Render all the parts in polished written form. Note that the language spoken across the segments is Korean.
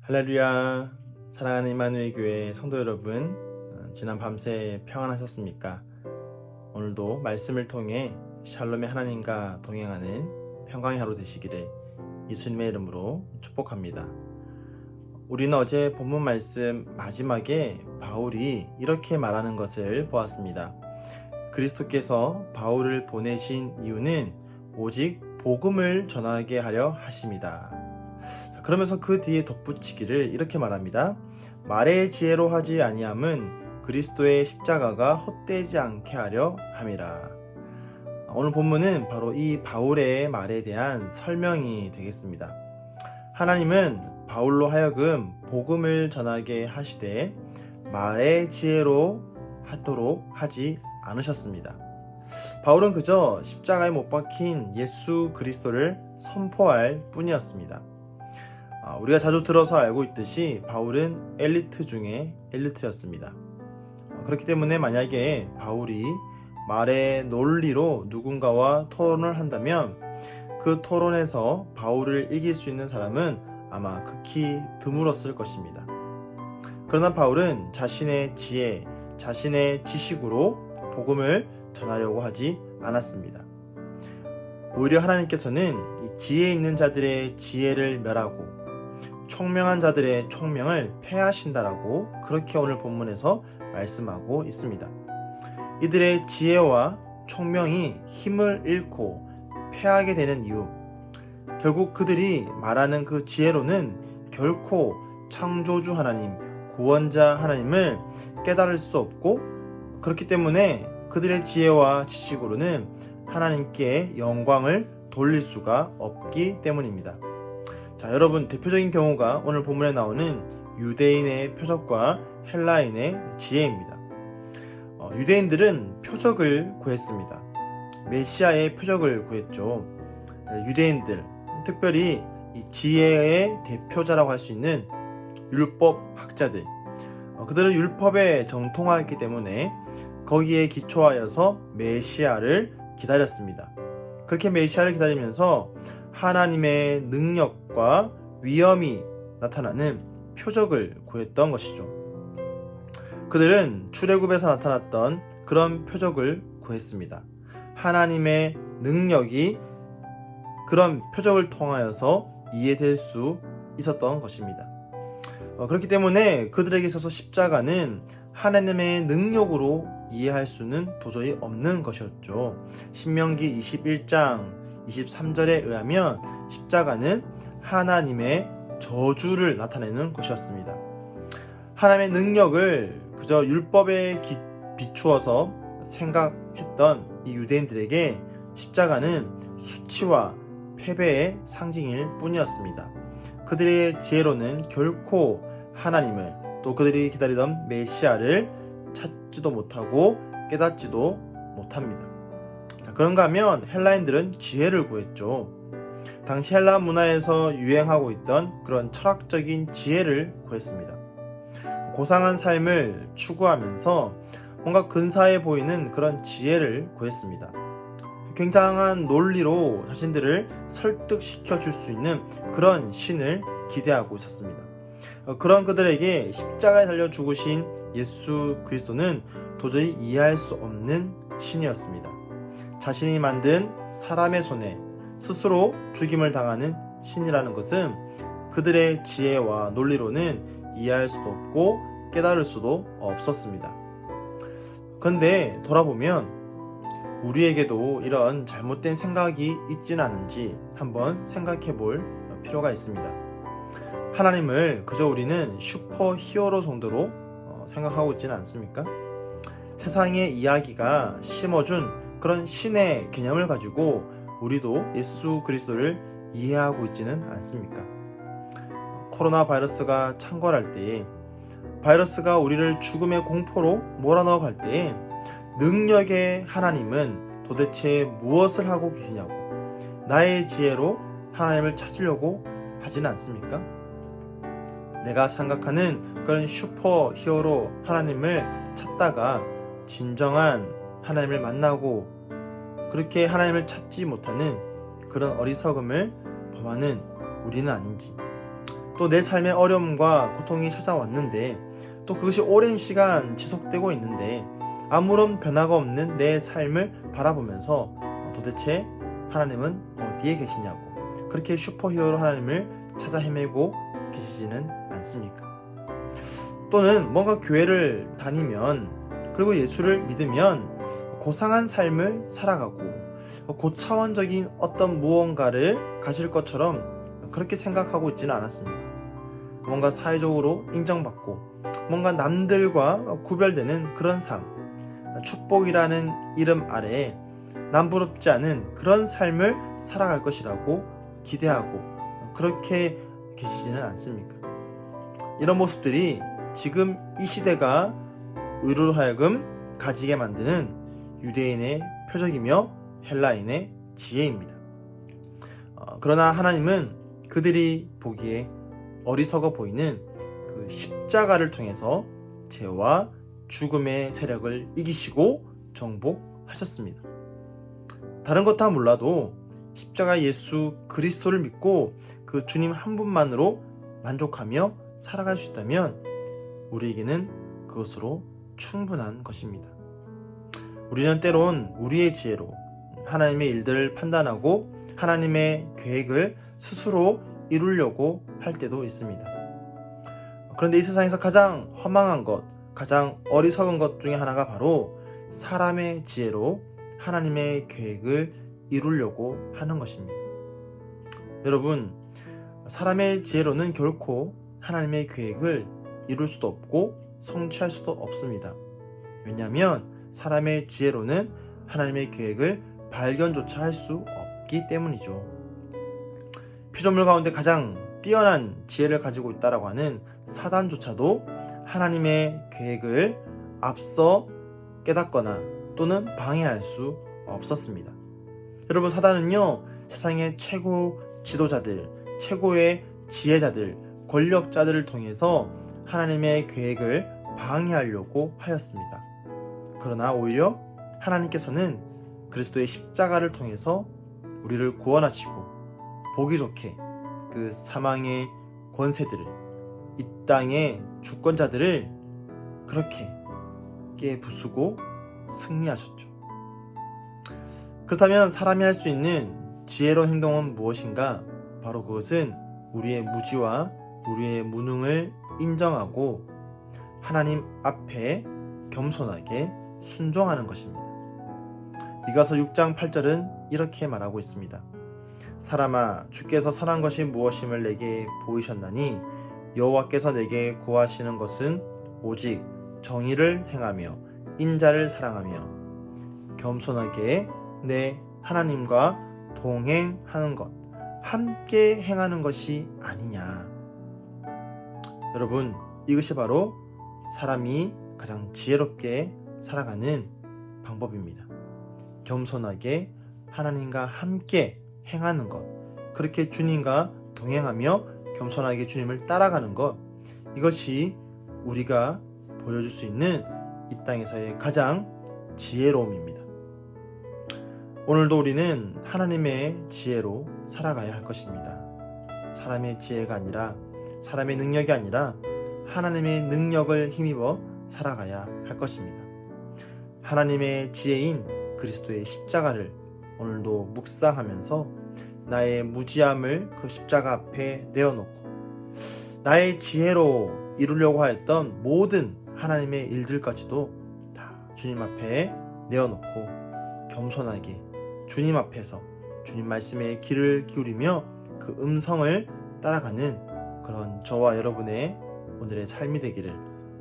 할렐루야. 사랑하는 임마누엘 교회 성도 여러분, 지난 밤새 평안하셨습니까? 오늘도 말씀을 통해 샬롬의 하나님과 동행하는 평강의 하루 되시기를 예수님의 이름으로 축복합니다. 우리는 어제 본문 말씀 마지막에 바울이 이렇게 말하는 것을 보았습니다. 그리스도께서 바울을 보내신 이유는 오직 복음을 전하게 하려 하심이다. 그러면서 그 뒤에 덧붙이기를 이렇게 말합니다. 말의 지혜로 하지 아니함은 그리스도의 십자가가 헛되지 않게 하려 함이라. 오늘 본문은 바로 이 바울의 말에 대한 설명이 되겠습니다. 하나님은 바울로 하여금 복음을 전하게 하시되 말의 지혜로 하도록 하지 않으셨습니다. 바울은 그저 십자가에 못 박힌 예수 그리스도를 선포할 뿐이었습니다. 우리가 자주 들어서 알고 있듯이 바울은 엘리트 중에 엘리트였습니다. 그렇기 때문에 만약에 바울이 말의 논리로 누군가와 토론을 한다면 그 토론에서 바울을 이길 수 있는 사람은 아마 극히 드물었을 것입니다. 그러나 바울은 자신의 지혜, 자신의 지식으로 복음을 전하려고 하지 않았습니다. 오히려 하나님께서는 이 지혜 있는 자들의 지혜를 멸하고 총명한 자들의 총명을 패하신다라고 그렇게 오늘 본문에서 말씀하고 있습니다. 이들의 지혜와 총명이 힘을 잃고 패하게 되는 이유, 결국 그들이 말하는 그 지혜로는 결코 창조주 하나님, 구원자 하나님을 깨달을 수 없고, 그렇기 때문에 그들의 지혜와 지식으로는 하나님께 영광을 돌릴 수가 없기 때문입니다. 자, 여러분, 대표적인 경우가 오늘 본문에 나오는 유대인의 표적과 헬라인의 지혜입니다. 유대인들은 표적을 구했습니다. 메시아의 표적을 구했죠. 유대인들, 특별히 이 지혜의 대표자라고 할 수 있는 율법학자들, 그들은 율법에 정통하였기 때문에 거기에 기초하여서 메시아를 기다렸습니다. 그렇게 메시아를 기다리면서 하나님의 능력과 위엄이 나타나는 표적을 구했던 것이죠. 그들은 출애굽에서 나타났던 그런 표적을 구했습니다. 하나님의 능력이 그런 표적을 통하여서 이해될 수 있었던 것입니다. 그렇기 때문에 그들에게 있어서 십자가는 하나님의 능력으로 이해할 수는 도저히 없는 것이었죠. 신명기 21장 23절에 의하면 십자가는 하나님의 저주를 나타내는 것이었습니다. 하나님의 능력을 그저 율법에 비추어서 생각했던 이 유대인들에게 십자가는 수치와 패배의 상징일 뿐이었습니다. 그들의 지혜로는 결코 하나님을, 또 그들이 기다리던 메시아를 찾지도 못하고 깨닫지도 못합니다. 자, 그런가 하면 헬라인들은 지혜를 구했죠. 당시 헬라 문화에서 유행하고 있던 그런 철학적인 지혜를 구했습니다. 고상한 삶을 추구하면서 뭔가 근사해 보이는 그런 지혜를 구했습니다. 굉장한 논리로 자신들을 설득시켜 줄 수 있는 그런 신을 기대하고 있었습니다. 그런 그들에게 십자가에 달려 죽으신 예수 그리스도는 도저히 이해할 수 없는 신이었습니다. 자신이 만든 사람의 손에 스스로 죽임을 당하는 신이라는 것은 그들의 지혜와 논리로는 이해할 수도 없고 깨달을 수도 없었습니다. 그런데 돌아보면 우리에게도 이런 잘못된 생각이 있지는 않은지 한번 생각해 볼 필요가 있습니다. 하나님을 그저 우리는 슈퍼 히어로 정도로 생각하고 있지는 않습니까? 세상의 이야기가 심어준 그런 신의 개념을 가지고 우리도 예수 그리스도를 이해하고 있지는 않습니까? 코로나 바이러스가 창궐할 때에, 바이러스가 우리를 죽음의 공포로 몰아넣어 갈 때에 능력의 하나님은 도대체 무엇을 하고 계시냐고, 나의 지혜로 하나님을 찾으려고 하지는 않습니까? 내가 생각하는 그런 슈퍼 히어로 하나님을 찾다가 진정한 하나님을 만나고 그렇게 하나님을 찾지 못하는 그런 어리석음을 범하는 우리는 아닌지, 또 내 삶에 어려움과 고통이 찾아왔는데 또 그것이 오랜 시간 지속되고 있는데 아무런 변화가 없는 내 삶을 바라보면서 도대체 하나님은 어디에 계시냐고 그렇게 슈퍼히어로 하나님을 찾아 헤매고 계시지는 않습니까? 또는 뭔가 교회를 다니면 그리고 예수를 믿으면 고상한 삶을 살아가고 고차원적인 어떤 무언가를 가질 것처럼 그렇게 생각하고 있지는 않았습니까? 뭔가 사회적으로 인정받고 뭔가 남들과 구별되는 그런 삶, 축복이라는 이름 아래에 남부럽지 않은 그런 삶을 살아갈 것이라고 기대하고 그렇게 계시지는 않습니까? 이런 모습들이 지금 이 시대가 의로로 하여금 가지게 만드는 유대인의 표적이며 헬라인의 지혜입니다. 그러나 하나님은 그들이 보기에 어리석어 보이는 그 십자가를 통해서 죄와 죽음의 세력을 이기시고 정복하셨습니다. 다른 것 다 몰라도 십자가 예수 그리스도를 믿고 그 주님 한 분만으로 만족하며 살아갈 수 있다면 우리에게는 그것으로 충분한 것입니다. 우리는 때론 우리의 지혜로 하나님의 일들을 판단하고 하나님의 계획을 스스로 이루려고 할 때도 있습니다. 그런데 이 세상에서 가장 허망한 것, 가장 어리석은 것 중에 하나가 바로 사람의 지혜로 하나님의 계획을 이루려고 하는 것입니다. 여러분, 사람의 지혜로는 결코 하나님의 계획을 이룰 수도 없고 성취할 수도 없습니다. 왜냐하면 사람의 지혜로는 하나님의 계획을 발견조차 할 수 없기 때문이죠. 피조물 가운데 가장 뛰어난 지혜를 가지고 있다고 하는 사단조차도 하나님의 계획을 앞서 깨닫거나 또는 방해할 수 없었습니다. 여러분, 사단은요, 세상의 최고 지도자들, 최고의 지혜자들, 권력자들을 통해서 하나님의 계획을 방해하려고 하였습니다. 그러나 오히려 하나님께서는 그리스도의 십자가를 통해서 우리를 구원하시고 보기 좋게 그 사망의 권세들을, 이 땅의 주권자들을 그렇게 깨부수고 승리하셨죠. 그렇다면 사람이 할 수 있는 지혜로운 행동은 무엇인가? 바로 그것은 우리의 무지와 우리의 무능을 인정하고 하나님 앞에 겸손하게 순종하는 것입니다. 미가서 6장 8절은 이렇게 말하고 있습니다. 사람아, 주께서 선한 것이 무엇임을 내게 보이셨나니 여호와께서 내게 구하시는 것은 오직 정의를 행하며 인자를 사랑하며 겸손하게 내 하나님과 동행하는 것, 함께 행하는 것이 아니냐. 여러분, 이것이 바로 사람이 가장 지혜롭게 살아가는 방법입니다. 겸손하게 하나님과 함께 행하는 것, 그렇게 주님과 동행하며 겸손하게 주님을 따라가는 것, 이것이 우리가 보여줄 수 있는 이 땅에서의 가장 지혜로움입니다. 오늘도 우리는 하나님의 지혜로 살아가야 할 것입니다. 사람의 지혜가 아니라, 사람의 능력이 아니라 하나님의 능력을 힘입어 살아가야 할 것입니다. 하나님의 지혜인 그리스도의 십자가를 오늘도 묵상하면서 나의 무지함을 그 십자가 앞에 내어놓고 나의 지혜로 이루려고 하였던 모든 하나님의 일들까지도 다 주님 앞에 내어놓고 겸손하게 주님 앞에서 주님 말씀에 귀를 기울이며 그 음성을 따라가는 그런 저와 여러분의 오늘의 삶이 되기를,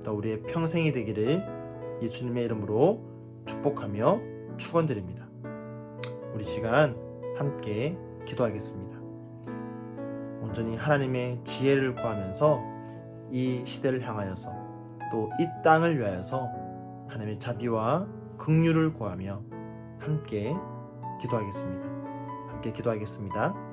또 우리의 평생이 되기를 예수님의 이름으로 축복하며 축원드립니다. 우리 시간 함께 기도하겠습니다. 온전히 하나님의 지혜를 구하면서 이 시대를 향하여서 또 이 땅을 위하여서 하나님의 자비와 긍휼을 구하며 함께 기도하겠습니다. 함께 기도하겠습니다.